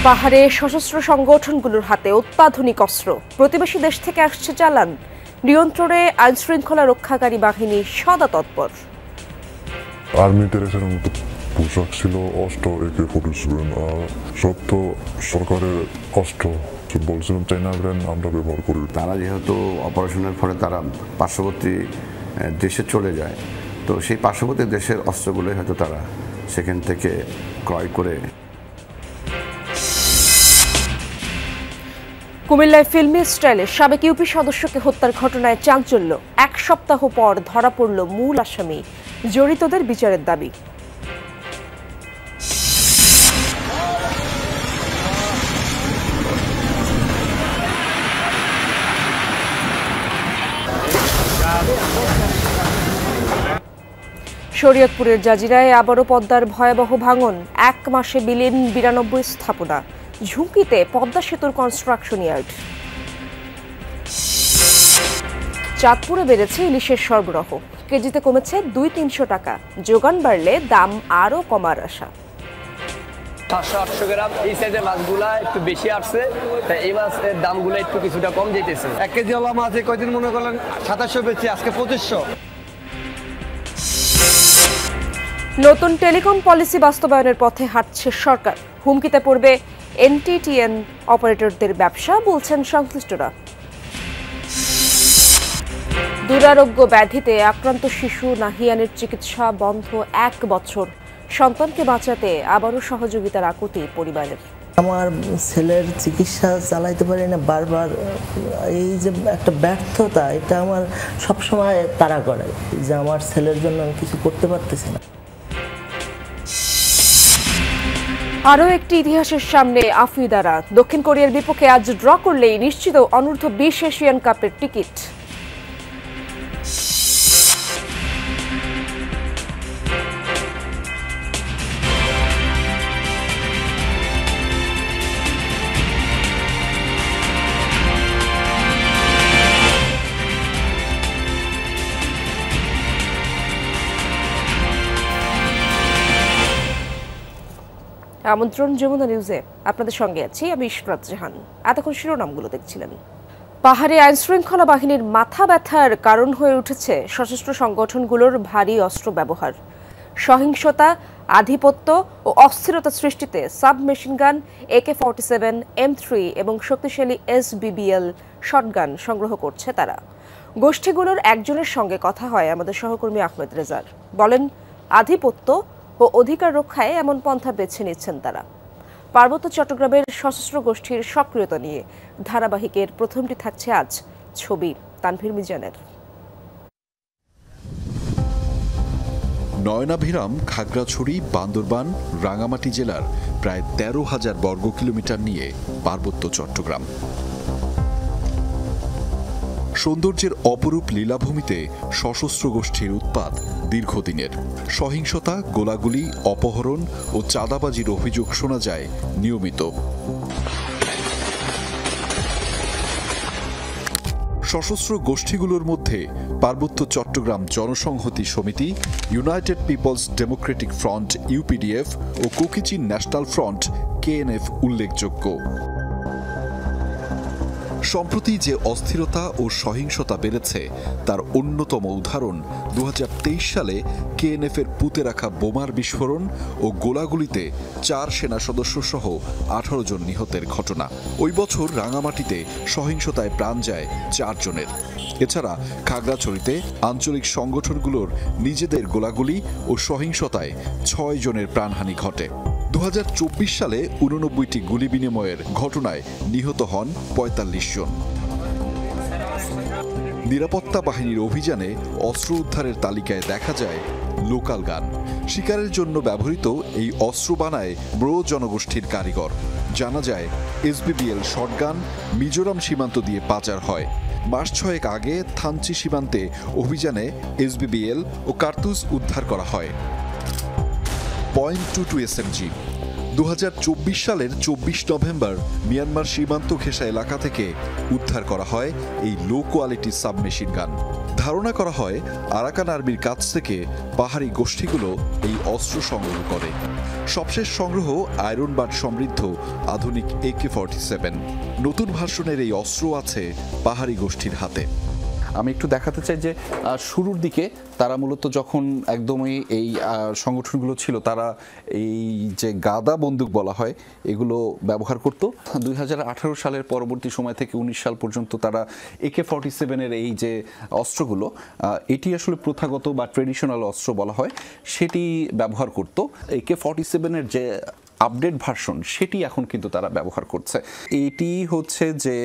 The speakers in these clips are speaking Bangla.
পাহাড়ে সশস্ত্র সংগঠনগুলোর হাতে অত্যাধুনিক অস্ত্র, প্রতিবেশী দেশ থেকে আসছে চালান, নিয়ন্ত্রণে আইনশৃঙ্খলা রক্ষাকারী বাহিনী সদা তৎপর। আর্মি ড্রেসের মতো পোশাক ছিল, অস্ত্র AK-47 আর সব তো সরকারের অস্ত্র। বলছিলাম চাইনা ব্র্যান্ড আমরা ব্যবহার করি। তারা যেহেতু অপারেশনের ফলে তারা পার্শ্ববর্তী দেশে চলে যায়, তো সেই পার্শ্ববর্তী দেশের অস্ত্রগুলোই হয়তো তারা সেখান থেকে ক্রয় করে। কুমিল্লায় ফিল্মি স্টাইলে সাবেক ইউপি সদস্যকে হত্যার ঘটনায় চাঞ্চল্য। 1 সপ্তাহ পর ধরা পড়ল মূল আসামি, জড়িতদের বিচারের দাবি। শরীয়তপুরের জাজিরায় আবারও পদ্মার ভয়াবহ ভাঙন, 1 মাসে বিলীন 92 স্থাপনা, ঝুঁকিতে পদ্মা সেতুর কনস্ট্রাকশন ইয়ার্ড। চাঁদপুরে বেড়েছে ইলিশের সরবরাহ, কেজিতে কমেছে 200-300 টাকা, যোগান বাড়লে দাম আরও কমার আশা। 700-800 গ্রাম এই সাইডের মাছগুলা একটু বেশি আসছে, তাই এই মাছের দামগুলো একটু কিছুটা কম যেতেছে। 1 কেজি ওলা মাছ কয়দিন মনে করলেন 2700 বেচে, আজকে 2500। নতুন টেলিকম পলিসি বাস্তবায়নের পথে হাঁটছে সরকার, হুমকিতে পড়বে NTTN অপারেটরদের ব্যবসা, বলছেন সংশ্লিষ্টরা। দুরারোগ্য ব্যাধিতে আক্রান্ত শিশু নাহিয়ানের চিকিৎসা বন্ধ 1 বছর, সন্তানকে বাঁচাতে আবারও সহযোগিতার আকুতি পরিবারের। আমার ছেলের চিকিৎসা চালাইতে পারি না, বারবার এই যে একটা ব্যর্থতা, এটা আমার সবসময় তাড়া করে যে আমার ছেলের জন্য আমি কিছু করতে পারতেছি না। আরও একটি ইতিহাসের সামনে আফ্রিদারা, দক্ষিণ কোরিয়ার বিপক্ষে আজ ড্র করলেই নিশ্চিত অনূর্ধ্ব 20 এশিয়ান কাপের টিকিট। আমন্ত্রণ যমুনা নিউজে, আপনাদের সঙ্গে আছি আমি ইশরাত জাহান। এতক্ষণ শিরোনামগুলো দেখছিলেন। পাহাড়ে আইনশৃঙ্খলা বাহিনীর মাথা ব্যথার কারণ হয়ে উঠেছে সশস্ত্র সংগঠনগুলোর ভারী অস্ত্র ব্যবহার। সহিংসতা, আধিপত্য ও অস্থিরতা সৃষ্টিতে সাবমেশিন গান, AK-47, M3 এবং শক্তিশালী SBBL শটগান সংগ্রহ করছে তারা। গোষ্ঠীগুলোর একজনের সঙ্গে কথা হয় আমাদের সহকর্মী আহমেদ রেজার, বলেন আধিপত্য ও অধিকার রক্ষায় এমন পন্থা বেছে নিচ্ছেন তারা। পার্বত্য চট্টগ্রামের সশস্ত্র গোষ্ঠীর সক্রিয়তা নিয়ে ধারাবাহিকের প্রথমটি থাকছে আজ, ছবি তানভীর মিজানের। নয়নাভিরাম, খাগড়াছড়ি, বান্দরবান, রাঙামাটি জেলার প্রায় 13,000 বর্গ কিলোমিটার নিয়ে পার্বত্য চট্টগ্রাম। সৌন্দর্যের অপরূপ লীলাভূমিতে সশস্ত্র গোষ্ঠীর উৎপাত দীর্ঘদিনের। সহিংসতা, গোলাগুলি, অপহরণ ও চাঁদাবাজির অভিযোগ শোনা যায় নিয়মিত। সশস্ত্র গোষ্ঠীগুলোর মধ্যে পার্বত্য চট্টগ্রাম জনসংহতি সমিতি, United Peoples Democratic Front UPDF ও কুকিচিন ন্যাশনাল ফ্রন্ট KNF উল্লেখযোগ্য। সম্প্রতি যে অস্থিরতা ও সহিংসতা বেড়েছে তার অন্যতম উদাহরণ 2023 সালে KNF-এর পুঁতে রাখা বোমার বিস্ফোরণ ও গোলাগুলিতে 4 সেনা সদস্য সহ 18 জন নিহতের ঘটনা। ওই বছর রাঙামাটিতে সহিংসতায় প্রাণ যায় 4 জনের। এছাড়া খাগড়াছড়িতে আঞ্চলিক সংগঠনগুলোর নিজেদের গোলাগুলি ও সহিংসতায় 6 জনের প্রাণহানি ঘটে। 2024 সালে 89টি গুলি বিনিময়ের ঘটনায় নিহত হন 45 জন। নিরাপত্তা বাহিনীর অভিযানে অস্ত্র উদ্ধারের তালিকায় দেখা যায় লোকাল গান। শিকারের জন্য ব্যবহৃত এই অস্ত্র বানায় ব্রো জনগোষ্ঠীর কারিগর। জানা যায় SBBL শটগান মিজোরাম সীমান্ত দিয়ে পাচার হয়। মাস 6 আগে থানচি সীমান্তে অভিযানে SBBL ও কার্তুজ উদ্ধার করা হয়। .22 SMG 2024 সালের 24 নভেম্বর মিয়ানমার সীমান্ত ঘেঁষা এলাকা থেকে উদ্ধার করা হয় এই লো কোয়ালিটি সাবমেশিন গান। ধারণা করা হয় আরাকান আর্মির কাছ থেকে পাহাড়ি গোষ্ঠীগুলো এই অস্ত্র সংগ্রহ করে। সবশেষ সংগ্রহ আয়রন বাড সমৃদ্ধ আধুনিক AK-47। নতুন ভার্সনের এই অস্ত্র আছে পাহাড়ি গোষ্ঠীর হাতে। আমি একটু দেখাতে চাই যে শুরুর দিকে তারা মূলত যখন একদমই এই সংগঠনগুলো ছিল, তারা এই যে গাদা বন্দুক বলা হয় এগুলো ব্যবহার করত। 2018 সালের পরবর্তী সময় থেকে 19 সাল পর্যন্ত তারা AK-47-এর এই যে অস্ত্রগুলো, এটি আসলে প্রথাগত বা ট্রেডিশনাল অস্ত্র বলা হয়, সেটি ব্যবহার করত। AK-47-এর যে আপডেট ভার্সন সেটি এখন কিন্তু তারা ব্যবহার করছে। এটি হচ্ছে যে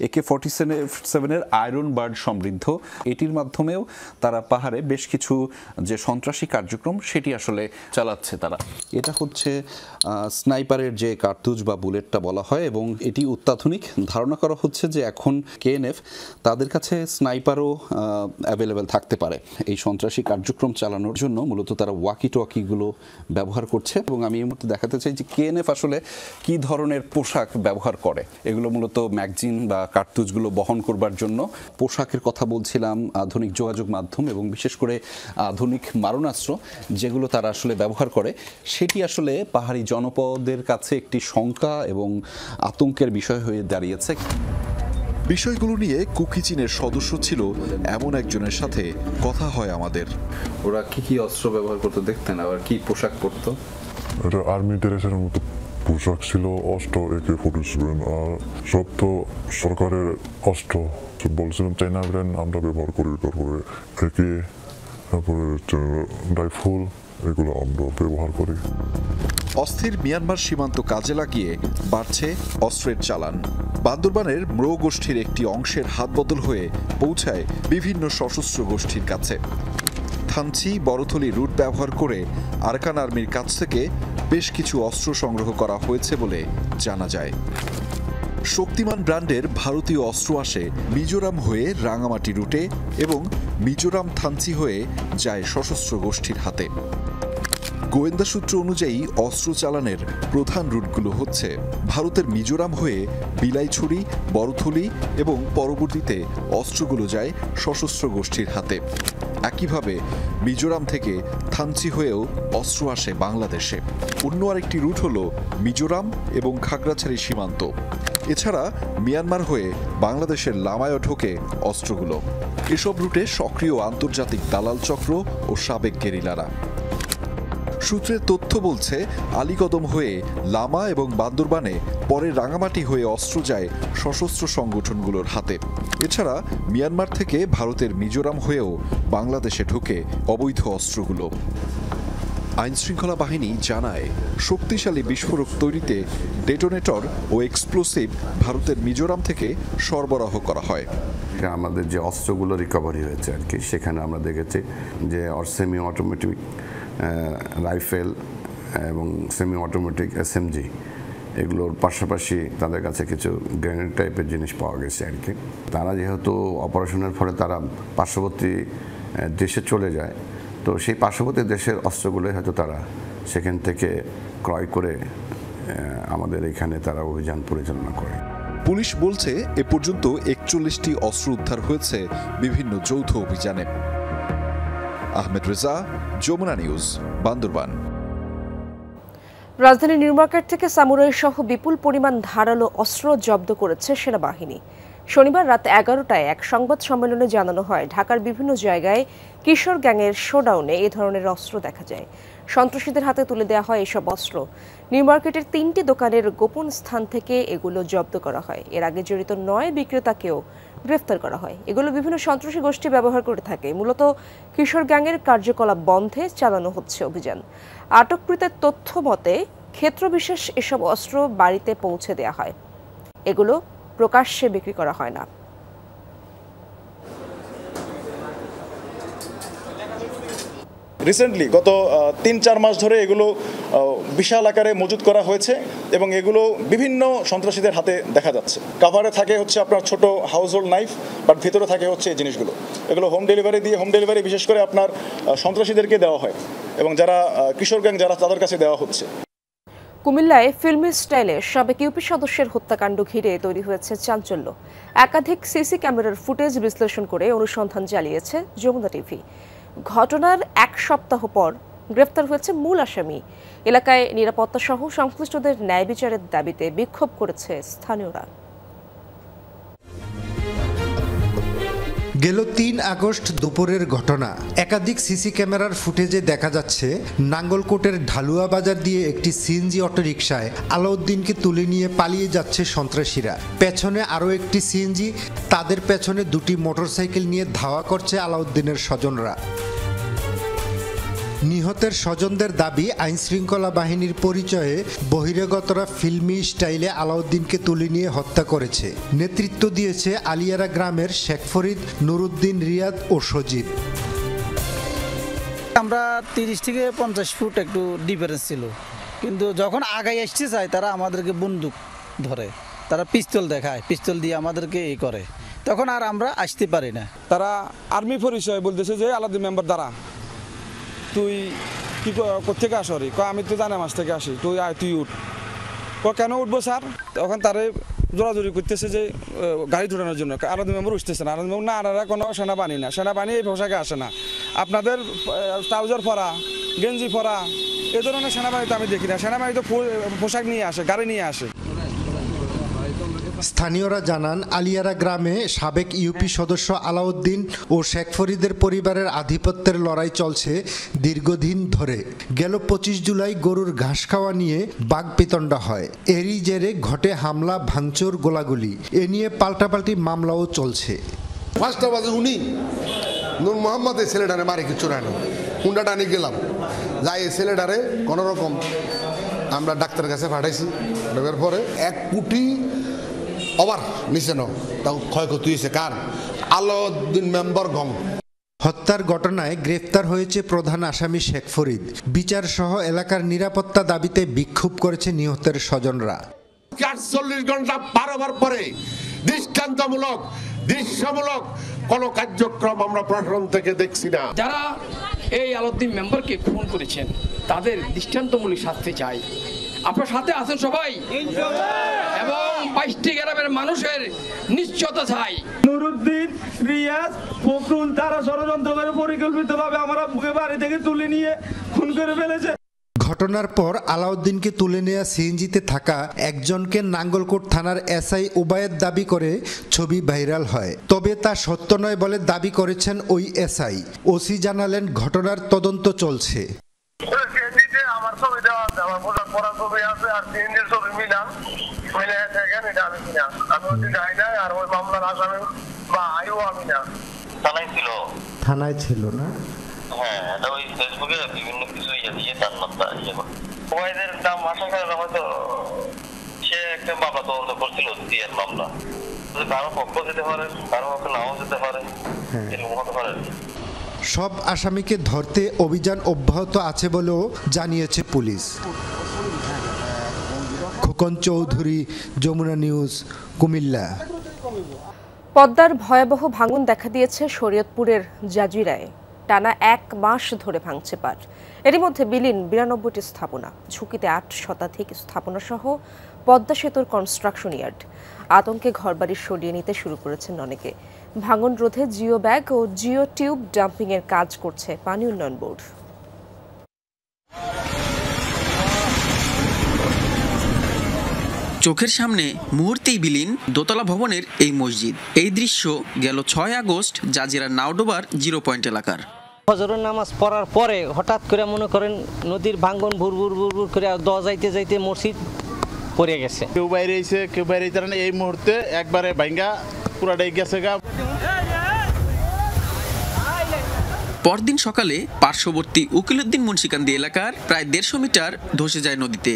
AK-47-এর আয়রন বার্ড সমৃদ্ধ। এটির মাধ্যমেও তারা পাহাড়ে বেশ কিছু যে সন্ত্রাসী কার্যক্রম সেটি আসলে চালাচ্ছে তারা। এটা হচ্ছে স্নাইপারের যে কার্তুজ বা বুলেটটা বলা হয়, এবং এটি অত্যাধুনিক। ধারণা করা হচ্ছে যে এখন KNF তাদের কাছে স্নাইপারও অ্যাভেলেবেল থাকতে পারে এই সন্ত্রাসী কার্যক্রম চালানোর জন্য। মূলত তারা ওয়াকি টকিগুলো ব্যবহার করছে। এবং আমি এই মুহূর্তে দেখাতে চাই যে KNF আসলে কি ধরনের পোশাক ব্যবহার করে। এগুলো মূলত ম্যাগজিন বা কার্তুজগুলো বহন করবার জন্য। পোশাকের কথা বলছিলাম, আধুনিক যোগাযোগ মাধ্যম এবং বিশেষ করে আধুনিক মারণাস্ত্র যেগুলো তারা আসলে ব্যবহার করে, সেটি আসলে পাহাড়ি জনপদের কাছে একটি শঙ্কা এবং আতঙ্কের বিষয় হয়ে দাঁড়িয়েছে। বিষয়গুলো নিয়ে কুকি চীনের সদস্য ছিল এমন একজনের সাথে কথা হয় আমাদের। ওরা কি কি অস্ত্র ব্যবহার করতো দেখতেন, আবার কি পোশাক পরতো? এটা আর্মি ড্রেসের মতো পোশাক ছিল, অস্ত্র AK-47, আর সব তো সরকারের অস্ত্র। বলছিলাম চাইনা ব্র্যান্ড আমরা ব্যবহার করি, তারপরে AK, তারপরে রাইফেল, এগুলো আমরা ব্যবহার করি। অস্থির মিয়ানমার সীমান্ত কাজে লাগিয়ে বাড়ছে অস্ত্রের চালান। বান্দরবানের ম্রো গোষ্ঠীর একটি অংশের হাতবদল হয়ে পৌঁছায় বিভিন্ন সশস্ত্র গোষ্ঠীর কাছে। থানচি বড়থলি রুট ব্যবহার করে আরাকান আর্মির কাছ থেকে বেশ কিছু অস্ত্র সংগ্রহ করা হয়েছে বলে জানা যায়। শক্তিমান ব্র্যান্ডের ভারতীয় অস্ত্র আসে মিজোরাম হয়ে রাঙামাটি রুটে এবং মিজোরাম থানচি হয়ে যায় সশস্ত্র গোষ্ঠীর হাতে। গোয়েন্দা সূত্র অনুযায়ী অস্ত্র চালানের প্রধান রুটগুলো হচ্ছে ভারতের মিজোরাম হয়ে বিলাইছড়ি, বড়থলি এবং পরবর্তীতে অস্ত্রগুলো যায় সশস্ত্র গোষ্ঠীর হাতে। একইভাবে মিজোরাম থেকে থানচি হয়েও অস্ত্র আসে বাংলাদেশে। অন্য আরেকটি রুট হল মিজোরাম এবং খাগড়াছড়ি সীমান্ত। এছাড়া মিয়ানমার হয়ে বাংলাদেশের লামায়ও ঢোকে অস্ত্রগুলো। এসব রুটে সক্রিয় আন্তর্জাতিক দালাল চক্র ও সাবেক গেরিলারা। সূত্রের তথ্য বলছে আলীকদম হয়ে লামা এবং বান্দরবানে পরে রাঙামাটি হয়ে অস্ত্র যায় সশস্ত্র সংগঠনগুলোর হাতে। এছাড়া মিয়ানমার থেকে ভারতের মিজোরাম হয়েও বাংলাদেশে ঢোকে অবৈধ অস্ত্রগুলো। আইনশৃঙ্খলা বাহিনী জানায় শক্তিশালী বিস্ফোরক তৈরিতে ডেটোনেটর ও এক্সপ্লোসিভ ভারতের মিজোরাম থেকে সরবরাহ করা হয়। আমাদের যে অস্ত্রগুলো রিকভারি হয়েছে আর কি, সেখানে আমরা দেখেছি যে সেমি অটোমেটিক রাইফেল এবং সেমি অটোমেটিক SMG, এগুলোর পাশাপাশি তাদের কাছে কিছু গ্রেনেড টাইপের জিনিস পাওয়া গেছে আর কি। তারা যেহেতু অপারেশনের ফলে তারা পার্শ্ববর্তী দেশে চলে যায়, তো সেই পার্শ্ববর্তী দেশের অস্ত্রগুলোই হয়তো তারা সেখান থেকে ক্রয় করে আমাদের এখানে তারা অভিযান পরিচালনা করে। পুলিশ বলছে এ পর্যন্ত 41টি অস্ত্র উদ্ধার হয়েছে বিভিন্ন যৌথ অভিযানে। আহমেদ রেজা, যমুনা নিউজ, বান্দরবান। রাজধানীর নিউ মার্কেট থেকে সামুরাই সহ বিপুল পরিমাণ ধারালো অস্ত্র জব্দ করেছে সেনাবাহিনী। শনিবার রাত 11টায় এক সংবাদ সম্মেলনে জানানো হয়, ঢাকার বিভিন্ন জায়গায় কিশোর গ্যাংয়ের শোডাউনে এ ধরনের অস্ত্র দেখা যায়। সন্ত্রাসীদের হাতে তুলে দেওয়া হয় এসব অস্ত্র। নিউ মার্কেটের 3টি দোকানের গোপন স্থান থেকে এগুলো জব্দ করা হয়। এর আগে জড়িত 9 বিক্রেতাকেও গ্রেফতার করা হয়। এগুলো বিভিন্ন সন্ত্রাসী গোষ্ঠী ব্যবহার করে থাকে। মূলত কিশোর গ্যাংয়ের কার্যকলাপ বন্ধে চালানো হচ্ছে অভিযান। আটককৃতের তথ্য মতে ক্ষেত্রবিশেষ এসব অস্ত্র বাড়িতে পৌঁছে দেওয়া হয়। এগুলো প্রকাশ্যে বিক্রি করা হয় না। রিসেন্টলি গত 3-4 মাস ধরে এগুলো বিশাল আকারে মজুত করা হয়েছে এবং এগুলো বিভিন্ন সন্ত্রাসীদের হাতে দেখা যাচ্ছে। কাভারে থাকে হচ্ছে আপনার ছোট হাউসহোল্ড নাইফ, বাট ভিতরে থাকে হচ্ছে এই জিনিসগুলো। এগুলো হোম ডেলিভারি বিশেষ করে আপনার সন্ত্রাসীদেরকে দেওয়া হয় এবং যারা কিশোর গ্যাং যারা তাদের কাছে দেওয়া হচ্ছে। কুমিল্লায় ফিল্মি স্টাইলে সাবেক ইউপি সদস্যের হত্যাকাণ্ড ঘিরে তৈরি হয়েছে চাঞ্চল্য। একাধিক সিসি ক্যামেরার ফুটেজ বিশ্লেষণ করে অনুসন্ধান চালিয়েছে যমুনা টিভি। ঘটনার এক সপ্তাহ পর গ্রেফতার হয়েছে মূল আসামি। এলাকায় নিরাপত্তা সহ সংশ্লিষ্টদের ন্যায় বিচারের দাবিতে বিক্ষোভ করেছে স্থানীয়রা। গেল ৩ আগস্ট দুপুরের ঘটনা। একাধিক সিসি ক্যামেরার ফুটেজে দেখা যাচ্ছে নাঙ্গলকোটের ঢালুয়া বাজার দিয়ে একটি সিএনজি অটোরিকশায় আলাউদ্দিনকে তুলে নিয়ে পালিয়ে যাচ্ছে সন্ত্রাসীরা। পেছনে আরও একটি সিএনজি, তাদের পেছনে দুটি মোটরসাইকেল নিয়ে ধাওয়া করছে আলাউদ্দিনের স্বজনরা। নিহতের স্বজনদের দাবি, আইনশৃঙ্খলা বাহিনীর পরিচয়ে বহিরাগতরা ফিল্মি স্টাইলে আলাউদ্দিনকে তুলে নিয়ে হত্যা করেছে। নেতৃত্ব দিয়েছে আলিয়ারা গ্রামের শেখ ফরিদ, নুরুদ্দিন, রিয়াদ ও সজীব। আমরা 30 থেকে 50 ফুট একটু ডিফারেন্স ছিল, কিন্তু যখন আগাই আসতে চাই তারা আমাদেরকে বন্দুক ধরে, তারা পিস্তল দেখায়, পিস্তল দিয়ে আমাদেরকে এই করে, তখন আর আমরা আসতে পারি না। তারা আর্মি পরিচয় বলতেছে যে আলাউদ্দিন মেম্বার দ্বারা তুই কি কোথেকে আসো রে? আমি তো জানা মাস থেকে আসি, তুই আয়, তুই উঠ। কেন উঠবো স্যার? তখন তারে জোরাজোরি করতেছে যে গাড়ি ঢোটানোর জন্য। আলাউদ্দিন মেম্বার উঠতেছে না। আলাউদ্দিন মেম্বার না, আনারা কোনো সেনাবাহিনী না, সেনাবাহিনী এই পোশাকে আসে না। আপনাদের ট্রাউজার পরা, গেঞ্জি পরা, এ ধরনের সেনাবাহিনীতে আমি দেখি না। সেনাবাহিনী তো পোশাক নিয়ে আসে, গাড়ি নিয়ে আসে। স্থানীয়রা জানান, আলিয়ারা গ্রামে সাবেক ইউপি সদস্য আলাউদ্দিন ও শেখ ফরিদের পরিবারের আধিপত্যের লড়াই চলছে দীর্ঘদিন ধরে। গেল 25 জুলাই গরুর ঘাস খাওয়া নিয়ে বাগপিতণ্ডা হয়। এরই জেরে ঘটে হামলা, ভাঙচুর, গোলাগুলি। এ নিয়ে পাল্টাপাল্টি মামলাও চলছে। 5টা বাজে উনি নূর মোহাম্মদ এই ছেলেটারে মারে কিছু রানি হুন্ডা টানি গেলাম, যাই এই ছেলেটারে কোনোরকম আমরা ডাক্তারের কাছে পাঠাইছি। পাঠাবার পরে 1 কোটি ওভার নিচে তাও ক্ষয়ক্ষতি হয়েছে। কার? আলাউদ্দিন মেম্বার গং। হত্যার ঘটনায় গ্রেফতার হয়েছে প্রধান আসামি শেখ ফরিদ। বিচার সহ এলাকার নিরাপত্তা দাবিতে বিক্ষোভ করেছে নিহতের স্বজনরা। 48 ঘন্টা পার হবার পরে দৃষ্টান্তমূলক, দৃশ্যমূলক কোনো কার্যক্রম আমরা প্রশাসন থেকে দেখছি না। যারা এই আলাউদ্দিন মেম্বারকে খুন করেছেন তাদের দৃষ্টান্তমূলক শাস্তি চাই। আপনার সাথে আছেন সবাই, এবং 22টি গ্রামের মানুষের নিশ্চয়তা চাই। নুরুদ্দিন, রিয়াজ, ফখরুল তারা ষড়যন্ত্র করে পরিকল্পিতভাবে আমরা বাড়ি থেকে তুলে নিয়ে খুন করে ফেলেছে। ঘটনার পর আলাউদ্দিনকে তুলে নেওয়া সিএনজিতে থাকা একজনকে নাঙ্গলকোট থানার এসআই উবায়েদ দাবি করে ছবি ভাইরাল হয়। তবে তা সত্য নয় বলে দাবি করেছেন ওই এসআই। ওসি জানালেন, ঘটনার তদন্ত চলছে। আমার ছবি দেওয়া, আমার পোশাক পরা ছবি আছে, আর সিএনজির ছবি মিলাম, মিলে দেখেন এটা আমি কিনা। আমি ওই যাই না, আর ওই মামলার আসামি বা আইও আমি না। থানায় ছিল? থানায় ছিল না। হ্যাঁ, এটা ওই ফেসবুকে বিভিন্ন কিছু দিয়ে তার নামটা ওদের নাম আশা করে হয়তো সে একটা মামলা তদন্ত করছিল, দিয়ার মামলা। কারো পক্ষ যেতে পারে, কারো পক্ষ নাও যেতে পারে, এরকম হতে পারে। সব আসামিকে ধরতে অভিযান অব্যাহত আছে বলেও জানিয়েছে পুলিশ। খোকন চৌধুরী, যমুনা নিউজ, কুমিল্লা। পদ্মার ভয়াবহ ভাঙন দেখা দিয়েছে শরীয়তপুরের জাজিরায়। টানা 1 মাস ধরে ভাঙছে পাট। এরই মধ্যে বিলীন 92টি স্থাপনা, ঝুঁকিতে 8 শতাধিক স্থাপনা সহ পদ্মা সেতুর কনস্ট্রাকশন ইয়ার্ড। আতঙ্কে ঘরবাড়ি সরিয়ে নিতে শুরু করেছেন অনেকে। ভাঙন রোধে জিও ব্যাগ ও জিও টিউব ডাম্পিং এর কাজ করছে পানি উন্নয়ন বোর্ড। চোখের সামনে মুহূর্তেই বিলীন দোতলা ভবনের এই মসজিদ। এই দৃশ্য গেল 6 আগস্ট জাজিরার নাওডোবার 0 পয়েন্ট এলাকার। ফজরের নামাজ পড়ার পরে হঠাৎ করে মনে করেন নদীর ভাঙন ভুর ভুর ভুর ভুর করে যাইতে যাইতে মসজিদ পড়ে গেছে। কেউ বাইরে এসে কেউ বাইরে এই মুহূর্তে একবারে ভাঙ্গা পুরাটাই গেছে গা। পরদিন সকালে পার্শ্ববর্তী উকিলউদ্দিন মুন্সিকান্দি এলাকার প্রায় 150 মিটার ধসে যায় নদীতে।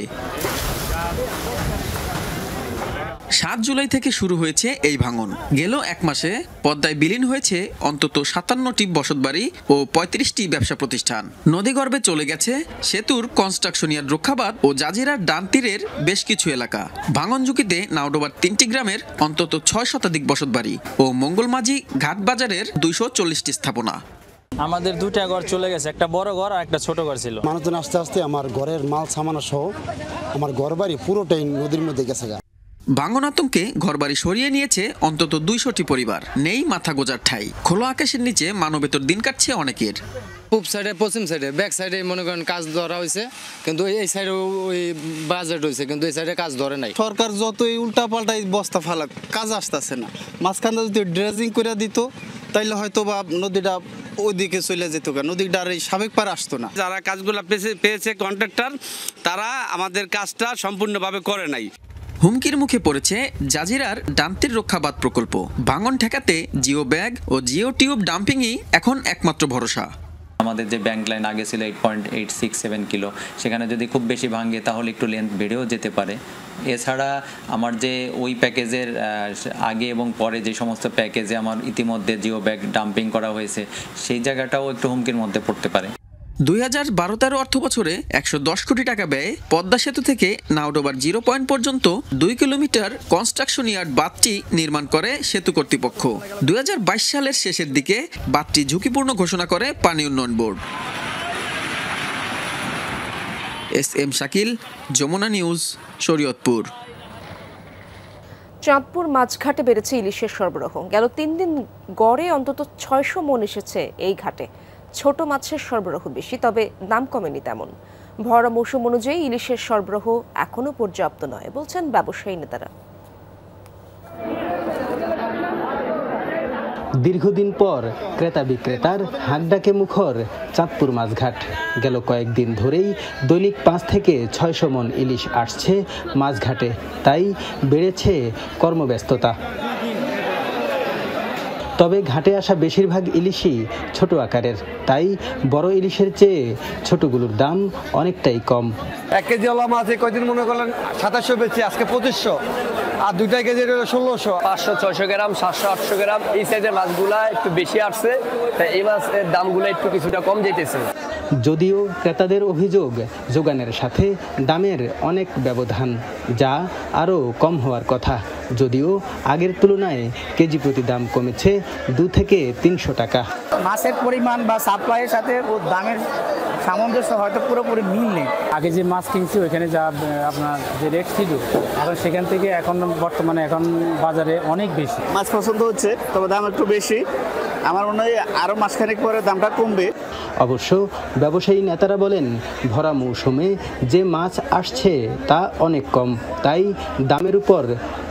7 জুলাই থেকে শুরু হয়েছে এই ভাঙন। গেল 1 মাসে পদ্মায় বিলীন হয়েছে অন্তত 57টি বসতবাড়ি ও 35টি ব্যবসা প্রতিষ্ঠান। নদীগর্ভে চলে গেছে সেতুর কনস্ট্রাকশন ইয়ার্ড, রক্ষাবাদ ও জাজিরার ডান তীরের বেশ কিছু এলাকা। ভাঙন ঝুঁকিতে নাওডোবার 3টি গ্রামের অন্তত 6 শতাধিক বসতবাড়ি ও মঙ্গলমাঝি ঘাট বাজারের 240টি স্থাপনা। আমাদের দুটা ঘর চলে গেছে, একটা বড় ঘর আর একটা ছোট ঘর ছিল। মানুষজন আস্তে আস্তে আমার ঘরের মাল সামানা সহ আমার ঘর বাড়ি পুরোটাই নদীর মধ্যে গেছে। ভাঙন আতঙ্কে ঘরবাড়ি সরিয়ে নিয়েছে অন্তত 200টি পরিবার। নেই মাথা গোজার ঠাঁই। খোলা আকাশের নিচে মানবেতর দিন কাটছে অনেকের। পূব সাইডে, পশ্চিম সাইডে, ব্যাক সাইডে মনে করেন কাজ ধরা হয়েছে, কিন্তু এই সাইডে ওই বাজেট হয়েছে, কিন্তু এই সাইডে কাজ ধরে নাই। সরকার যতই উল্টা পাল্টাই বস্তা ফালাক, কাজ আসতেছে না। মাঝখানে যদি ড্রেজিং করে দিত তাইলে হয়তো বা নদীটা ওইদিকে চলে যেত, নদীটা আর এই সাবেক পার আসতো না। যারা কাজগুলো পেয়েছে কন্ট্রাক্টর, তারা আমাদের কাজটা সম্পূর্ণভাবে করে নাই। হুমকির মুখে পড়েছে জাজিরার ডান্তির রক্ষাবাদ প্রকল্প। ভাঙন ঠেকাতে জিও ব্যাগ ও জিও টিউব ডাম্পিংই এখন একমাত্র ভরসা। আমাদের যে ব্যাংক লাইন আগে ছিল 8.867 কিলো, সেখানে যদি খুব বেশি ভাঙে তাহলে একটু লেন্থ বেড়েও যেতে পারে। এছাড়া আমার যে ওই প্যাকেজের আগে এবং পরে যে সমস্ত প্যাকেজে আমার ইতিমধ্যে জিও ব্যাগ ডাম্পিং করা হয়েছে, সেই জায়গাটাও একটু হুমকির মধ্যে পড়তে পারে। 2012-13 অর্থ বছরে 110 কোটি টাকা ব্যয়ে পদ্মা সেতু থেকে নাওডোবার 0 পয়েন্ট পর্যন্ত 2 কিলোমিটার কনস্ট্রাকশন ইয়ার্ড বাঁধটি নির্মাণ করে সেতু কর্তৃপক্ষ। 2022 সালের শেষের দিকে বাঁধটি ঝুঁকিপূর্ণ ঘোষণা করে পানি উন্নয়ন board. SM Shakil, Jamuna news, Shariatpur. Chandpur মাছঘাটে বেড়েছে ইলিশের সরবরাহ। গেল 3 দিন গড়ে অন্তত 600 মণ এসেছে এই ঘাটে। ছোট মাছের সরবরাহ বেশি, তবে দাম কমেনি তেমন। ভরা মৌসুম অনুযায়ী ইলিশের সরবরাহ এখনো পর্যাপ্ত নয় বলছেন ব্যবসায়ী নেতারা। দীর্ঘদিন পর ক্রেতা বিক্রেতার হাঁকডাকে মুখর চাঁদপুর মাছঘাট। গেল কয়েকদিন ধরেই দৈনিক 5 থেকে 600 মণ ইলিশ আসছে মাছঘাটে, তাই বেড়েছে কর্মব্যস্ততা। তবে ঘাটে আসা বেশিরভাগ ইলিশই ছোট আকারের, তাই বড় ইলিশের চেয়ে ছোটগুলোর দাম অনেকটাই কম। 1 কেজি ওলা মাছ কয়দিন মনে করলেন 2700 বেচি, আজকে 2500, আর 2 কেজি 1600। 500-600 গ্রাম, 700-800 গ্রাম এই সাইজের মাছগুলা একটু বেশি আসছে, তাই এই মাছের দামগুলো একটু কিছুটা কম যেতেছে। যদিও ক্রেতাদের অভিযোগ যোগানের সাথে দামের অনেক ব্যবধান, যা আরও কম হওয়ার কথা। যদিও আগের তুলনায় কেজি প্রতি দাম কমেছে 2 থেকে 300 টাকা। মাছের পরিমাণ বা সাপ্লাইয়ের সাথে ও দামের সামঞ্জস্য হয়তো পুরোপুরি মিল নেই। আগে যে মাছ কিনছি ওইখানে যা আপনার যে রেট ছিল, এখন সেখান থেকে এখন বর্তমানে এখন বাজারে অনেক বেশি। মাছ পছন্দ হচ্ছে, তবে দাম একটু বেশি। আমার মনে হয় আরও মাসখানেক পরে দামটা কমবে। অবশ্য ব্যবসায়ী নেতারা বলেন, ভরা মৌসুমে যে মাছ আসছে তা অনেক কম, তাই দামের উপর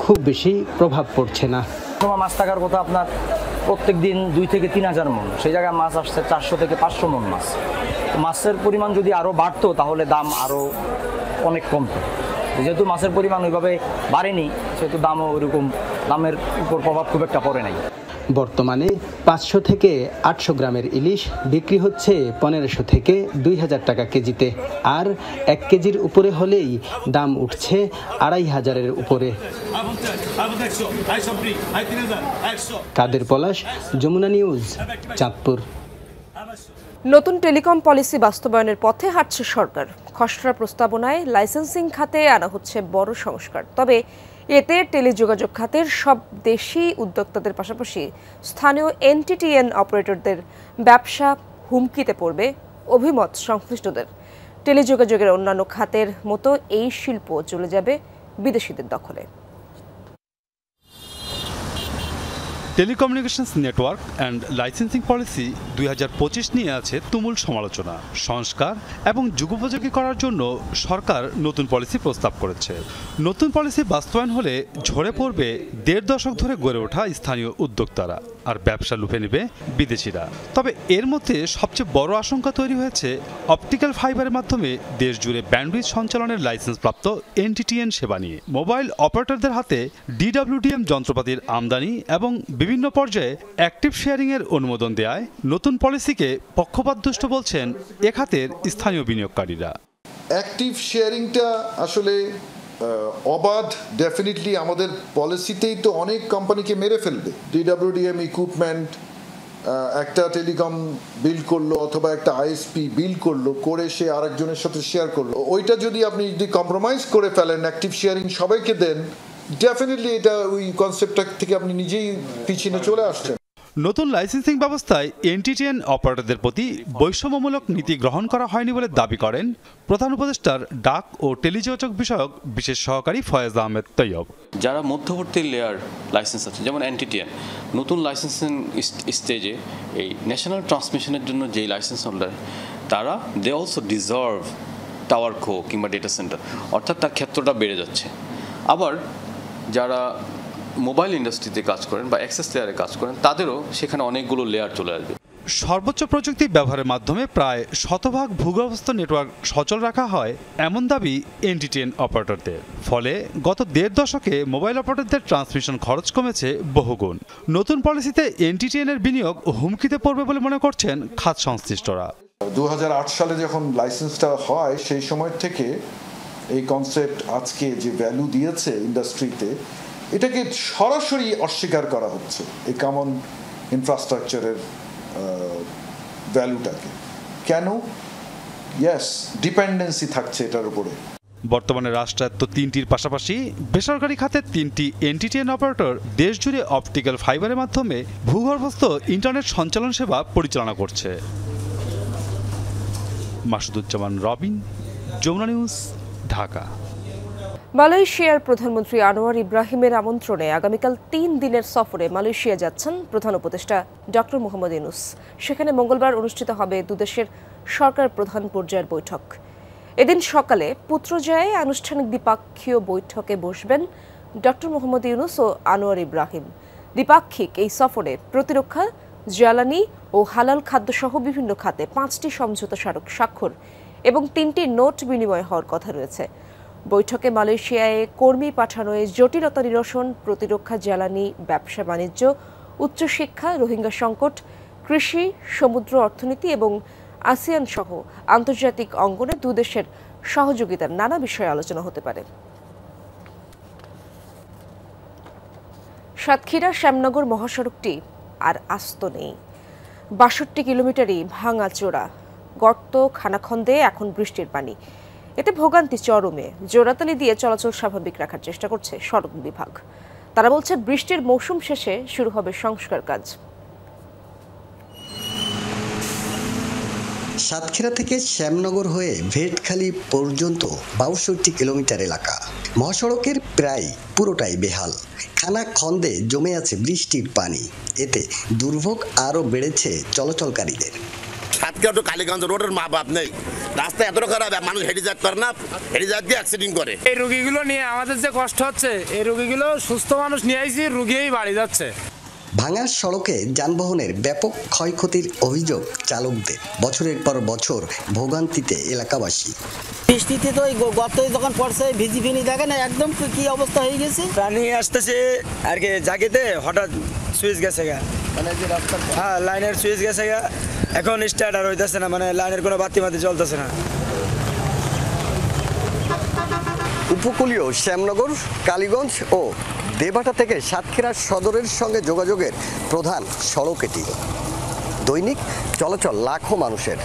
খুব বেশি প্রভাব পড়ছে না। মাছ থাকার কথা আপনার প্রত্যেক দিন 2 থেকে 3000 মণ, সেই জায়গায় মাছ আসছে 400 থেকে 500 মণ মাছ। মাছের পরিমাণ যদি আরও বাড়তো তাহলে দাম আরও অনেক কমতো। যেহেতু মাছের পরিমাণ ওইভাবে বাড়েনি, সেহেতু দামও ওইরকম দামের উপর প্রভাব খুব একটা পড়ে নাই। বর্তমানে 500 থেকে 800 গ্রামের ইলিশ বিক্রি হচ্ছে 1500 থেকে 2000 টাকা কেজিতে, আর 1 কেজির উপরে হলেই দাম উঠছে 2500-এর উপরে। কাদের পলাশ, যমুনা নিউজ, চাঁদপুর। নতুন টেলিকম পলিসি বাস্তবায়নের পথে হাঁটছে সরকার। খসড়া প্রস্তাবনায় লাইসেন্সিং খাতে আনা হচ্ছে বড় সংস্কার। তবে এতে টেলিযোগাযোগ খাতের সব দেশি উদ্যোক্তাদের পাশাপাশি স্থানীয় এনটিটিএন অপারেটরদের ব্যবসা হুমকিতে পড়বে অভিমত সংশ্লিষ্টদের। টেলিযোগাযোগের অন্যান্য খাতের মতো এই শিল্প চলে যাবে বিদেশিদের দখলে। Telecommunications network and licensing policy 2025 নিয়ে আছে তুমুল সমালোচনা। সংস্কার এবং যুগোপযোগী করার জন্য সরকার নতুন পলিসি প্রস্তাব করেছে। নতুন পলিসি বাস্তবায়ন হলে ঝরে পড়বে 1.5 দশক ধরে গড়ে ওঠা স্থানীয় উদ্যোক্তারা, আর ব্যবসা লুফে নেবে বিদেশিরা। তবে এর মধ্যে সবচেয়ে বড় আশঙ্কা তৈরি হয়েছে অপটিক্যাল ফাইবারের মাধ্যমে দেশ জুড়ে ব্যান্ডউইথ সঞ্চালনের লাইসেন্সপ্রাপ্ত এনটিটিএন সেবা নিয়ে। মোবাইল অপারেটরদের হাতে DWDM যন্ত্রপাতির আমদানি এবং বিভিন্ন পর্যায়ে অ্যাক্টিভ শেয়ারিং এর অনুমোদন দেয়ায় নতুন পলিসিকে পক্ষপাতদুষ্ট বলছেন এ খাতের স্থানীয় বিনিয়োগকারীরা। অ্যাক্টিভ শেয়ারিংটা আসলে অবাধ, ডেফিনেটলি আমাদের পলিসিতেই তো অনেক কোম্পানিকে মেরে ফেলবে। DWDM ইকুইপমেন্ট একটা টেলিকম বিল করলো অথবা একটা ISP বিল করলো, করে সে আরেকজনের সাথে শেয়ার করলো, ওইটা যদি আপনি কম্প্রোমাইজ করে ফেলেন, অ্যাক্টিভ শেয়ারিং সবাইকে দেন, ডেফিনেটলি এটা ওই কনসেপ্টটা থেকে আপনি নিজেই পিছনে চলে আসছেন। নতুন লাইসেন্সিং ব্যবস্থায় এনটিটিএন অপারেটরদের প্রতি বৈষম্যমূলক নীতি গ্রহণ করা হয়নি বলে দাবি করেন প্রধান উপদেষ্টার ডাক ও টেলিযোগাযোগ বিষয়ক বিশেষ সহকারী ফয়েজ আহমেদ তৈয়ব। যারা মধ্যবর্তী লেয়ার লাইসেন্স আছে যেমন এনটিটিএন নতুন লাইসেন্সিং স্টেজে এই ন্যাশনাল ট্রান্সমিশনের জন্য যে লাইসেন্স হোল্ডার তারা দে অলসো ডিজার্ভ টাওয়ার কো কিংবা ডেটা সেন্টার, অর্থাৎ তার ক্ষেত্রটা বেড়ে যাচ্ছে। আবার যারা মোবাইল ইন্ডাস্ট্রিতে কাজ করেন বা অ্যাক্সেস লেয়ারে কাজ করেন তাদেরও সেখানে অনেকগুলো লেয়ার চলে আসবে। সর্বোচ্চ প্রযুক্তি ব্যবহারের মাধ্যমে প্রায় 100% ভূগর্ভস্থ নেটওয়ার্ক সচল রাখা হয় এমন দাবি এনটিটিএন অপারেটরদের। ফলে গত 1.5 দশকে মোবাইল অপারেটরদের ট্রান্সমিশন খরচ কমেছে বহুগুণ। নতুন পলিসিতে এনটিটিএন এর বিনিয়োগ হুমকিতে পড়বে বলে মনে করছেন খাত সংশ্লিষ্টরা। 2008 সালে যখন লাইসেন্সটা হয় সেই সময় থেকে এই কনসেপ্ট আজকে যে ভ্যালু দিয়েছে ইন্ডাস্ট্রিতে এটাকে সরাসরি অস্বীকার করা হচ্ছে, এই কমন ইনফ্রাস্ট্রাকচারের ভ্যালুটাকে। কেন? ইয়েস, ডিপেন্ডেন্সি থাকছে এটার উপরে। বর্তমানে রাষ্ট্রায়ত্ত 3টির পাশাপাশি বেসরকারি খাতে 3টি এনটিটিএন অপারেটর দেশজুড়ে অপটিক্যাল ফাইবারের মাধ্যমে ভূগর্ভস্থ ইন্টারনেট সঞ্চালন সেবা পরিচালনা করছে। মাসুদুজ্জামান রবিন, যমুনা নিউজ, ঢাকা। মালয়েশিয়ার প্রধানমন্ত্রী আনোয়ার ইব্রাহিমের আমন্ত্রণে আগামীকাল 3 দিনের সফরে মালয়েশিয়া যাচ্ছেন প্রধান উপদেষ্টা ডক্টর মোহাম্মদ ইউনূস। সেখানে মঙ্গলবার অনুষ্ঠিত হবে দুদেশের সরকার প্রধান পর্যায়ের বৈঠক। এদিন সকালে পুত্রজায়ে আনুষ্ঠানিক দ্বিপাক্ষীয় বৈঠকে বসবেন ডক্টর মোহাম্মদ ইউনূস ও আনোয়ার ইব্রাহিম। দ্বিপাক্ষিক এই সফরে প্রতিরক্ষা, জ্বালানি ও হালাল খাদ্যসহ বিভিন্ন খাতে 5টি সমঝোতা স্মারক স্বাক্ষর এবং 3টি নোট বিনিময় হওয়ার কথা রয়েছে। বৈঠকে মালয়েশিয়ায় কর্মী পাঠানোয় জটিলতা নিরসন, প্রতিরক্ষা, জ্বালানি, ব্যবসা বাণিজ্য, উচ্চশিক্ষা, রোহিঙ্গা সংকট, কৃষি, সমুদ্র অর্থনীতি এবং আসিয়ান সহ আন্তর্জাতিক অঙ্গনে দুদেশের সহযোগিতার নানা বিষয়ে আলোচনা হতে পারে। সাতক্ষীরা শ্যামনগর মহাসড়কটি আর আস্ত নেই। 62 কিলোমিটারই ভাঙাচোরা, গর্ত, খানাখন্দে এখন বৃষ্টির পানি। এতে ভোগান্তি চরমে। জোড়াতালি দিয়ে চলাচল স্বাভাবিক রাখার চেষ্টা করছে সড়ক বিভাগ। তারা বলছে বৃষ্টির মৌসুম শেষে শুরু হবে সংস্কার কাজ। সাতক্ষীরা থেকে শ্যামনগর হয়ে ভেটখালি পর্যন্ত 62 কিলোমিটার এলাকা। মহাসড়কের প্রায় পুরোটাই বেহাল। খানাখন্দে জমে আছে বৃষ্টির পানি। এতে দুর্ভোগ আরও বেড়েছে চলাচলকারীদের। সাতক্ষীরা তো কালীগঞ্জ রোডের মা বাপ নেই, রাস্তা এত খারাপ, মানুষ হেঁটে যাতে পারে না, হেঁটে যাতে দিয়ে অ্যাক্সিডেন্ট করে। এই রোগীগুলো নিয়ে আমাদের যে কষ্ট হচ্ছে, এই রোগীগুলো সুস্থ মানুষ নিয়ে আইছি, রোগীই বাড়ি যাচ্ছে। ভাঙা সড়কে যানবাহনের ব্যাপক ক্ষয়ক্ষতির অভিযোগ চালকদের। বছরের পর বছর ভোগান্তিতে এলাকাবাসী। বৃষ্টিতে তো গত যখন পড়ছে ভিজি ফিনি দেখেন একদম কি অবস্থা হয়ে গেছে। পানি আসতেছে আর কি জাগিতে হঠাৎ সুইচ গেছে গা, মানে যে রাস্তা, হ্যাঁ লাইনের সুইচ গেছে গা, এখন স্টার্ট আর হইতেছে না, মানে লাইনের কোনো বাতি চলতেছে না। উপকূলীয় শ্যামনগর, কালীগঞ্জ ও দেবাটা থেকে সাতক্ষীরা সদরের সঙ্গে যোগাযোগের প্রধান সড়ক এটি। দৈনিক চলাচল লাখো মানুষের।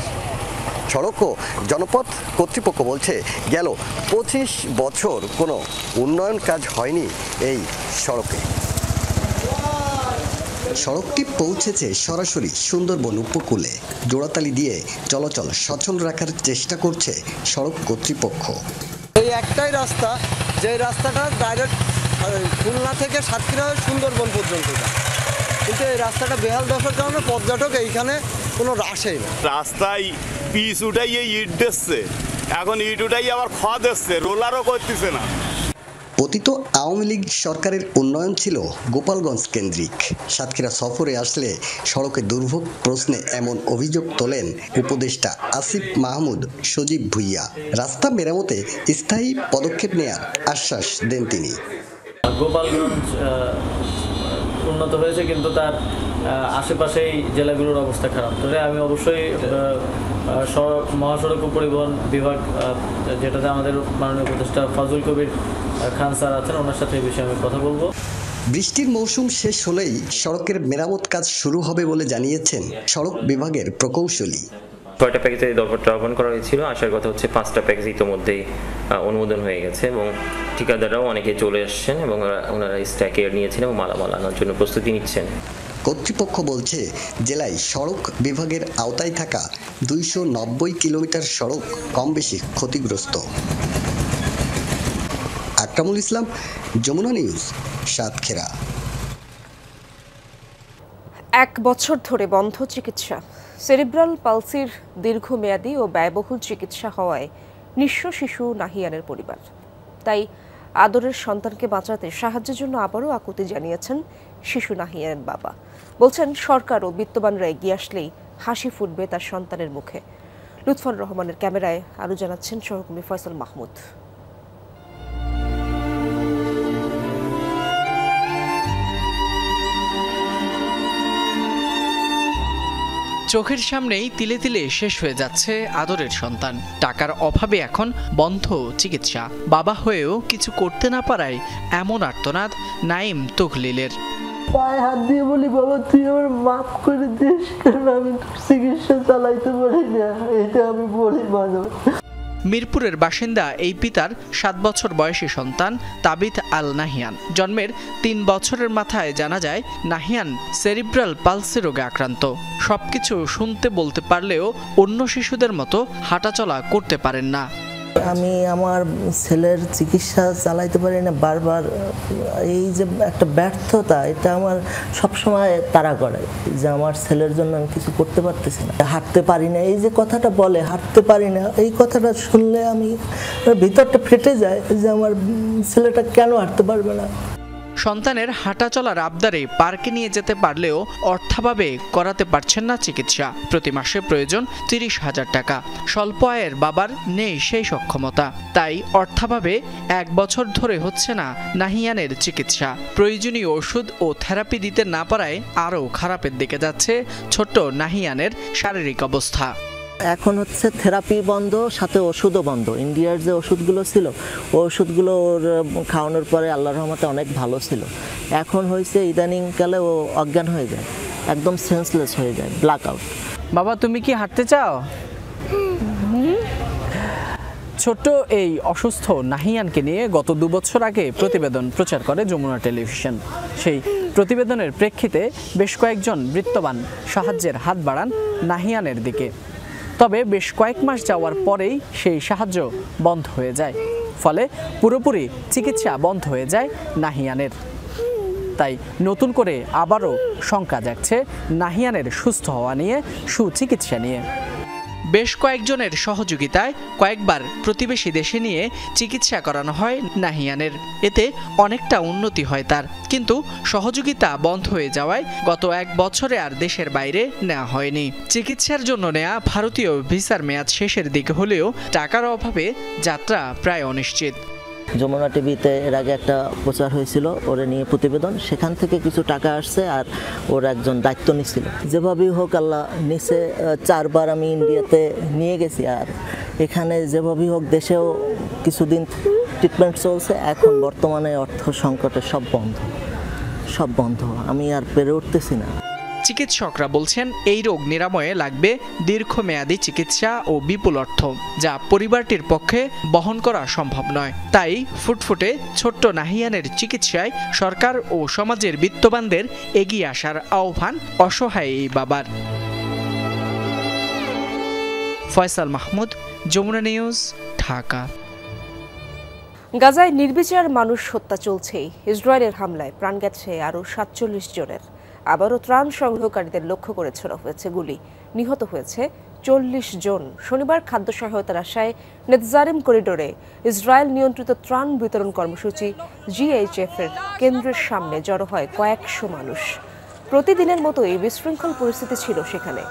সড়ক ও জনপথ কর্তৃপক্ষ বলছে গেল 25 বছর কোনো উন্নয়ন কাজ হয়নি এই সড়কে। সড়কটি পৌঁছেছে সরাসরি সুন্দরবন উপকূলে। জোড়াতালি দিয়ে চলাচল সচল রাখার চেষ্টা করছে সড়ক কর্তৃপক্ষ। এই একটাই রাস্তা, যে রাস্তাটা ডাইরেক্ট খুলনা থেকে সাতক্ষীরা সুন্দরবন পর্যন্ত যায়, কিন্তু এই রাস্তাটা বেহাল দশার কারণে পর্যটক এইখানে কোনো আসেই না। রাস্তায় পিচ উঠাই ইট দিচ্ছে, এখন ইট উঠাই আবার খাওয়া দিচ্ছে, রোলারও করতেছে না। পতিত আওয়ামী লীগ সরকারের উন্নয়ন ছিল গোপালগঞ্জ কেন্দ্রিক। সাতক্ষীরা সফরে আসলে সড়কে দুর্ভোগ প্রশ্নে এমন অভিযোগ তোলেন উপদেষ্টা আসিফ মাহমুদ সজীব ভুইয়া। রাস্তা মেরামতে স্থায়ী পদক্ষেপ নেয়ার আশ্বাস দেন তিনি। গোপালগঞ্জ উন্নত হয়েছে, কিন্তু তার আশেপাশেই জেলাগুলোর অবস্থা খারাপ। তবে আমি অবশ্যই মহাসড়ক ও পরিবহন বিভাগ, যেটাতে আমাদের মাননীয় উপদেষ্টা ফজল কবির খান স্যার আছেন, ওনার সাথে এই বিষয়ে আমি কথা বলবো। বৃষ্টির মৌসুম শেষ হলেই সড়কের মেরামত কাজ শুরু হবে বলে জানিয়েছেন সড়ক বিভাগের প্রকৌশলী। 6টা প্যাকেজে দরপত্র আহ্বান করা হয়েছিল। আসার কথা হচ্ছে 5টা প্যাকেজ ইতিমধ্যেই অনুমোদন হয়ে গেছে এবং ঠিকাদাররাও অনেকে চলে আসছেন এবং ওনারা স্ট্যাকে নিয়েছেন এবং মালামাল আনার জন্য প্রস্তুতি নিচ্ছেন। কর্তৃপক্ষ বলছে জেলায় সড়ক বিভাগের আওতায় থাকা 290 কিলোমিটার সড়ক কম বেশি ক্ষতিগ্রস্ত। আকরামুল ইসলাম, যমুনা নিউজ, সাতক্ষীরা। 1 বছর ধরে বন্ধ চিকিৎসা। সেরিব্রাল পালসির দীর্ঘমেয়াদী ও ব্যয়বহুল চিকিৎসা হওয়ায় নিঃস্ব শিশু নাহিয়ানের পরিবার। তাই আদরের সন্তানকে বাঁচাতে সাহায্যের জন্য আবারও আকুতি জানিয়েছেন শিশু নাহিয়ানের বাবা। বলছেন সরকার ও বিত্তবানরা এগিয়ে আসলেই হাসি ফুটবে তার সন্তানের মুখে। লুৎফর রহমানের ক্যামেরায় আরও জানাচ্ছেন সহকর্মী ফয়সাল মাহমুদ। চোখের সামনেই তিলে তিলে শেষ হয়ে যাচ্ছে আদরের সন্তান। টাকার অভাবে এখন বন্ধ চিকিৎসা। বাবা হয়েও কিছু করতে না পারায় এমন আর্তনাদ নাইম তখলিলের। পায়ে হাত দিয়ে বলি, বাবা তুই আমার মাফ করে দিস, কারণ আমি চিকিৎসা চালাইতে পারি না, এটা আমি বলি মাঝে। মিরপুরের বাসিন্দা এই পিতার 7 বছর বয়সী সন্তান তাবিথ আল নাহিয়ান। জন্মের 3 বছরের মাথায় জানা যায় নাহিয়ান সেরিব্রাল পালসি রোগে আক্রান্ত। সবকিছু শুনতে বলতে পারলেও অন্য শিশুদের মতো হাঁটাচলা করতে পারেন না। আমি আমার ছেলের চিকিৎসা চালাইতে পারি না, বারবার এই যে একটা ব্যর্থতা, এটা আমার সবসময় তাড়া করে যে আমার ছেলের জন্য আমি কিছু করতে পারতেছি না, হাঁটতে পারি না। এই যে কথাটা বলে হাঁটতে পারি না, এই কথাটা শুনলে আমি ভিতরটা ফেটে যায় যে আমার ছেলেটা কেন হাঁটতে পারবে না। সন্তানের হাঁটা চলার আবদারে পার্কে নিয়ে যেতে পারলেও অর্থাভাবে করাতে পারছেন না চিকিৎসা। প্রতি মাসে প্রয়োজন 30,000 টাকা। স্বল্প আয়ের বাবার নেই সেই সক্ষমতা, তাই অর্থাভাবে 1 বছর ধরে হচ্ছে না নাহিয়ানের চিকিৎসা। প্রয়োজনীয় ওষুধ ও থেরাপি দিতে না পারায় আরও খারাপের দিকে যাচ্ছে ছোট্ট নাহিয়ানের শারীরিক অবস্থা। এখন হচ্ছে থেরাপি বন্ধ, সাথে ওষুধও বন্ধ। ইন্ডিয়ার যে ওষুধগুলো ছিল ওই ওষুধগুলো ওর খাওয়ানোর পরে আল্লাহর রহমতে অনেক ভালো ছিল। এখন হয়েছে ইদানিংকালে ও অজ্ঞান হয়ে যায়, একদম সেন্সলেস হয়ে যায়, ব্ল্যাক আউট। বাবা তুমি কি হাঁটতে চাও? ছোট্ট এই অসুস্থ নাহিয়ানকে নিয়ে গত 2 বছর আগে প্রতিবেদন প্রচার করে যমুনা টেলিভিশন। সেই প্রতিবেদনের প্রেক্ষিতে বেশ কয়েকজন বিত্তবান সাহায্যের হাত বাড়ান নাহিয়ানের দিকে। তবে বেশ কয়েক মাস যাওয়ার পরেই সেই সাহায্য বন্ধ হয়ে যায়। ফলে পুরোপুরি চিকিৎসা বন্ধ হয়ে যায় নাহিয়ানের। তাই নতুন করে আবারও শঙ্কা জাগছে নাহিয়ানের সুস্থ হওয়া নিয়ে, সুচিকিৎসা নিয়ে। বেশ কয়েকজনের সহযোগিতায় কয়েকবার প্রতিবেশী দেশে নিয়ে চিকিৎসা করানো হয় নাহিয়ানের। এতে অনেকটা উন্নতি হয় তার, কিন্তু সহযোগিতা বন্ধ হয়ে যাওয়ায় গত 1 বছরে আর দেশের বাইরে নেওয়া হয়নি। চিকিৎসার জন্য নেওয়া ভারতীয় ভিসার মেয়াদ শেষের দিকে হলেও টাকার অভাবে যাত্রা প্রায় অনিশ্চিত। যমুনা টিভিতে এর আগে একটা প্রচার হয়েছিল ওরে নিয়ে প্রতিবেদন, সেখান থেকে কিছু টাকা আসছে আর ওর একজন দায়িত্ব নিছিল। যেভাবেই হোক আল্লাহ নিচে 4 বার আমি ইন্ডিয়াতে নিয়ে গেছি, আর এখানে যেভাবেই হোক দেশেও কিছুদিন ট্রিটমেন্ট চলছে। এখন বর্তমানে অর্থ সংকটে সব বন্ধ, আমি আর পেরে উঠতেছি না। চিকিৎসকরা বলছেন এই রোগ নিরাময়ে লাগবে দীর্ঘমেয়াদী চিকিৎসা ও বিপুল অর্থ, যা পরিবারটির পক্ষে বহন করা সম্ভব নয়। তাই ফুটফুটে ছোট্ট নাহিয়ানের চিকিৎসায় সরকার ও সমাজের বিত্তবানদের এগিয়ে আসার আহ্বান অসহায় এই বাবার। ফয়সাল মাহমুদ, যমুনা নিউজ, ঢাকা। গাজায় নির্বিচার মানুষ হত্যা চলছেই। ইসরায়েলের হামলায় প্রাণ গেছে আরও 47 জনের। আবারও ত্রাণ সংগ্রহকারীদের লক্ষ্য করে ছোড়া হয়েছে গুলি। নিহত হয়েছে 40 জন। শনিবার খাদ্য সহায়তার আশায় নেতজারিম করিডোরে ইসরায়েল নিয়ন্ত্রিত ত্রাণ বিতরণ কর্মসূচি GHF এর কেন্দ্রের সামনে জড়ো হয় কয়েকশো মানুষ। প্রতিদিনের মতোই বিশৃঙ্খল পরিস্থিতি ছিল সেখানে।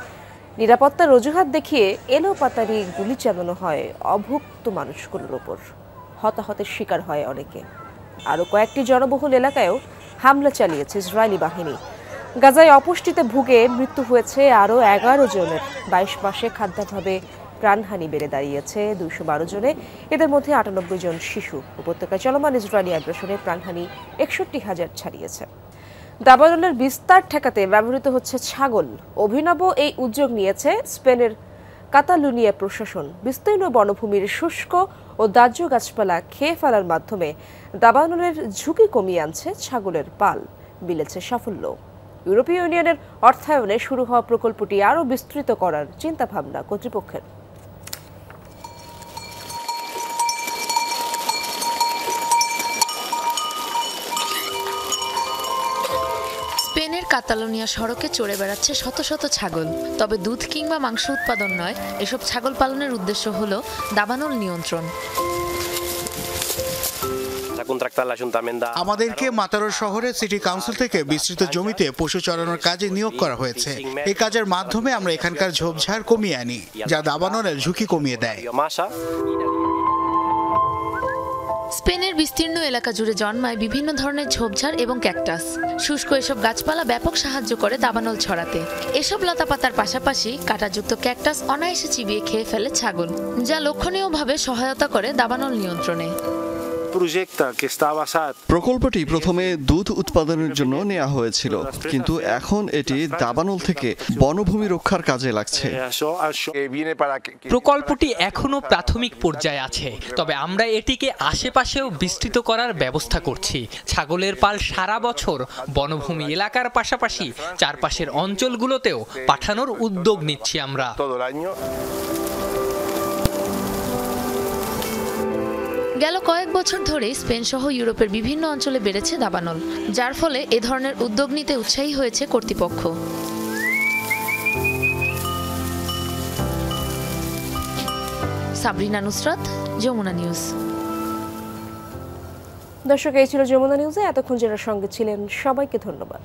নিরাপত্তার অজুহাত দেখিয়ে এলোপাতাড়ি গুলি চালানো হয় অভুক্ত মানুষগুলোর ওপর। হতাহতের শিকার হয় অনেকে। আরও কয়েকটি জনবহুল এলাকায়ও হামলা চালিয়েছে ইসরায়েলি বাহিনী। গাজায় অপুষ্টিতে ভুগে মৃত্যু হয়েছে আরও 11 জনের। 22 মাসে খাদ্যাভাবে প্রাণহানি বেড়ে দাঁড়িয়েছে 212 জনে। এদের মধ্যে 98 জন শিশু। উপত্যকায় চলমান ইসরায়েলি আগ্রাসনে প্রাণহানি 61,000 ছাড়িয়েছে। দাবানলের বিস্তার ঠেকাতে ব্যবহৃত হচ্ছে ছাগল। অভিনব এই উদ্যোগ নিয়েছে স্পেনের কাতালুনিয়া প্রশাসন। বিস্তীর্ণ বনভূমির শুষ্ক ও দাহ্য গাছপালা খেয়ে ফেলার মাধ্যমে দাবানলের ঝুঁকি কমিয়ে আনছে ছাগলের পাল। মিলেছে সাফল্য। ইউরোপীয় ইউনিয়নের অর্থায়নে শুরু হওয়া প্রকল্পটি আরও বিস্তৃত করার চিন্তাভাবনা কর্তৃপক্ষের। স্পেনের কাতালোনিয়া সড়কে চড়ে বেড়াচ্ছে শত শত ছাগল। তবে দুধ কিংবা মাংস উৎপাদন নয়, এসব ছাগল পালনের উদ্দেশ্য হলো দাবানল নিয়ন্ত্রণ। আমাদেরকে মাতারো শহরের সিটি কাউন্সিল থেকে বিস্তৃত জমিতে পশু চড়ানোর কাজে নিয়োগ করা হয়েছে। এই কাজের মাধ্যমে আমরা এখানকার ঝোপঝাড় কমিয়ে আনি, যা দাবানলের ঝুঁকি কমিয়ে দেয়। স্পেনের বিস্তীর্ণ এলাকা জুড়ে জন্মায় বিভিন্ন ধরনের ঝোপঝাড় এবং ক্যাকটাস। শুষ্ক এসব গাছপালা ব্যাপক সাহায্য করে দাবানল ছড়াতে। এসব লতাপাতার পাশাপাশি কাঁটাযুক্ত ক্যাকটাস অনায়াসে চিবিয়ে খেয়ে ফেলে ছাগল, যা লক্ষণীয়ভাবে সহায়তা করে দাবানল নিয়ন্ত্রণে। প্রকল্পটি প্রথমে দুধ উৎপাদনের জন্য নেওয়া হয়েছিল, কিন্তু এখন এটি দাবানল থেকে বনভূমি রক্ষার কাজে লাগছে। প্রকল্পটি এখনো প্রাথমিক পর্যায়ে আছে, তবে আমরা এটিকে আশেপাশেও বিস্তৃত করার ব্যবস্থা করছি। ছাগলের পাল সারা বছর বনভূমি এলাকার পাশাপাশি চারপাশের অঞ্চলগুলোতেও পাঠানোর উদ্যোগ নিচ্ছি আমরা। গেল কয়েক বছর ধরে স্পেন সহ ইউরোপের বিভিন্ন অঞ্চলে বেড়েছে দাবানল, যার ফলে এ ধরনের উদ্যোগ নিতে উৎসাহী হয়েছে কর্তৃপক্ষ। সাবরিনা নুসরাত, যমুনা নিউজ। দর্শক, এই ছিল যমুনা নিউজে এতক্ষণ যারা সঙ্গে ছিলেন সবাইকে ধন্যবাদ।